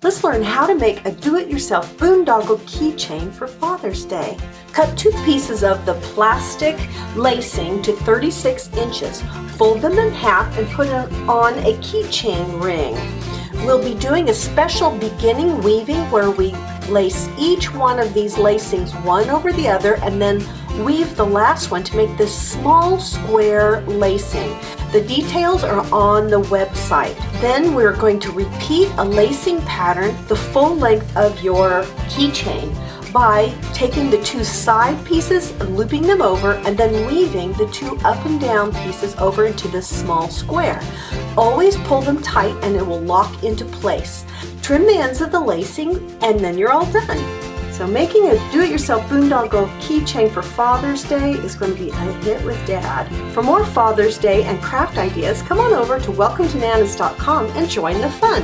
Let's learn how to make a do-it-yourself boondoggle keychain for Father's Day. Cut 2 pieces of the plastic lacing to 36 inches. Fold them in half and put on a keychain ring. We'll be doing a special beginning weaving where we lace each one of these lacings one over the other and then weave the last one to make this small square lacing. The details are on the website. Then we're going to repeat a lacing pattern the full length of your keychain by taking the 2 side pieces and looping them over and then weaving the 2 up and down pieces over into this small square. Always pull them tight and it will lock into place. Trim the ends of the lacing and then you're all done. So making a do-it-yourself boondoggle keychain for Father's Day is going to be a hit with Dad. For more Father's Day and craft ideas, come on over to welcometananas.com and join the fun.